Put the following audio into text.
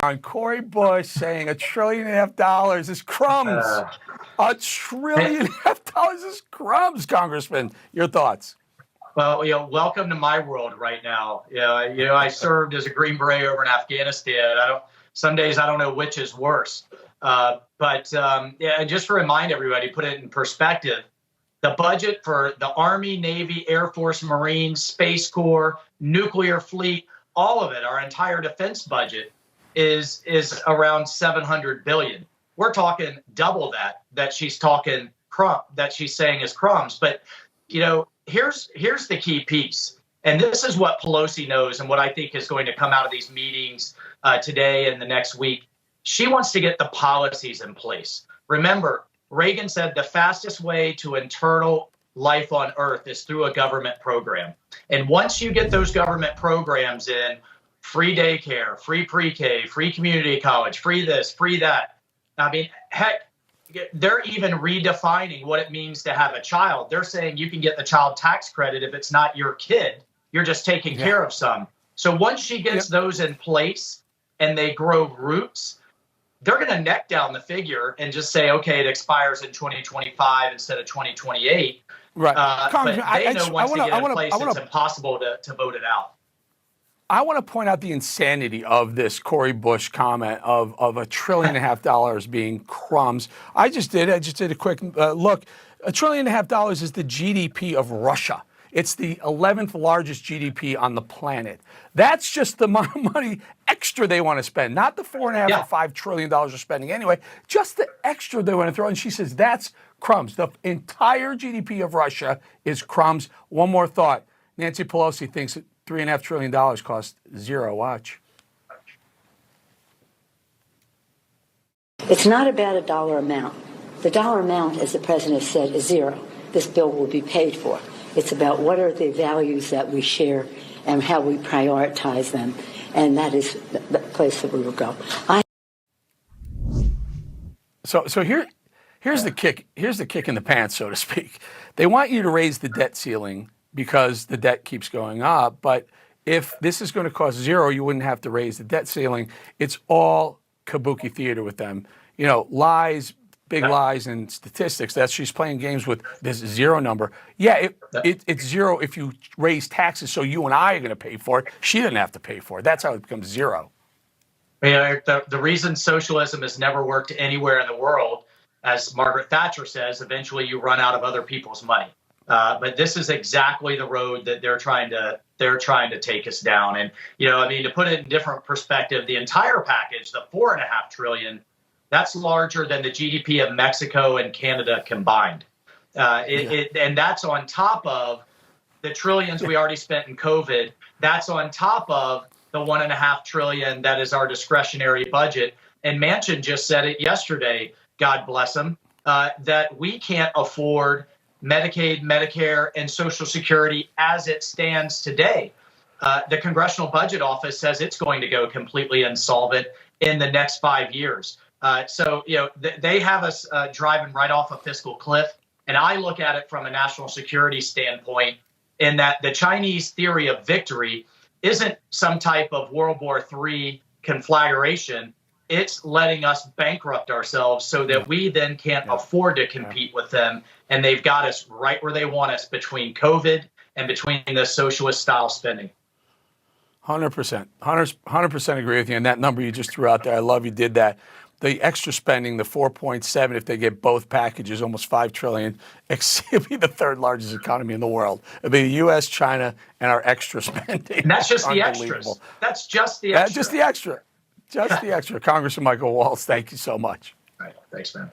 on Cori Bush saying $1.5 trillion is crumbs. $1.5 trillion is crumbs, Congressman. Your thoughts? Well, welcome to my world right now. I served as a Green Beret over in Afghanistan. Some days I don't know which is worse. But just to remind everybody, put it in perspective, the budget for the Army, Navy, Air Force, Marines, Space Corps, nuclear fleet, all of it, our entire defense budget is around $700 billion. We're talking double that she's talking that she's saying is crumbs. But here's the key piece, and this is what Pelosi knows, and what I think is going to come out of these meetings today and the next week. She wants to get the policies in place. Remember, Reagan said the fastest way to eternal life on Earth is through a government program. And once you get those government programs in, free daycare, free pre-K, free community college, free this, free that. I mean, heck, they're even redefining what it means to have a child. They're saying you can get the child tax credit if it's not your kid. You're just taking care of some. So once she gets those in place and they grow roots, they're going to neck down the figure and just say, okay, it expires in 2025 instead of 2028. Right. But they know once they get in place, it's impossible to vote it out. I want to point out the insanity of this Cori Bush comment of $1.5 trillion being crumbs. I just did a quick look. $1.5 trillion is the GDP of Russia. It's the 11th largest GDP on the planet. That's just the amount of money extra they want to spend, not the $4.5 or $5 trillion they're spending anyway, just the extra they want to throw. And she says that's crumbs. The entire GDP of Russia is crumbs. One more thought. Nancy Pelosi thinks $3.5 trillion costs zero. Watch. It's not about a dollar amount. The dollar amount, as the president said, is zero. This bill will be paid for. It's about what are the values that we share and how we prioritize them. And that is the place that we will go. So here's the kick. Here's the kick in the pants, so to speak. They want you to raise the debt ceiling because the debt keeps going up. But if this is going to cost zero, you wouldn't have to raise the debt ceiling. It's all kabuki theater with them. Lies, big lies, and statistics. That she's playing games with this zero number. Yeah, it's zero if you raise taxes, so you and I are going to pay for it. She didn't have to pay for it. That's how it becomes zero. The reason socialism has never worked anywhere in the world, as Margaret Thatcher says, eventually you run out of other people's money. But this is exactly the road that they're trying to take us down. And to put it in different perspective, the entire package, the $4.5 trillion, that's larger than the GDP of Mexico and Canada combined. And that's on top of the trillions we already spent in COVID. That's on top of the $1.5 trillion that is our discretionary budget. And Manchin just said it yesterday, God bless him, that we can't afford Medicaid, Medicare, and Social Security as it stands today. The Congressional Budget Office says it's going to go completely insolvent in the next 5 years. So they have us driving right off a fiscal cliff. And I look at it from a national security standpoint in that the Chinese theory of victory isn't some type of World War III conflagration. It's letting us bankrupt ourselves so that we then can't afford to compete with them. And they've got us right where they want us between COVID and between the socialist style spending. 100%. 100% agree with you. And that number you just threw out there, I love you did that. The extra spending, the 4.7, if they get both packages, almost $5 trillion, it'll be the third largest economy in the world. It'll be the U.S., China, and our extra spending. And that's just the extras. That's just the extra. Just the extra. Just the extra. Congressman Michael Waltz, thank you so much. All right. Thanks, man.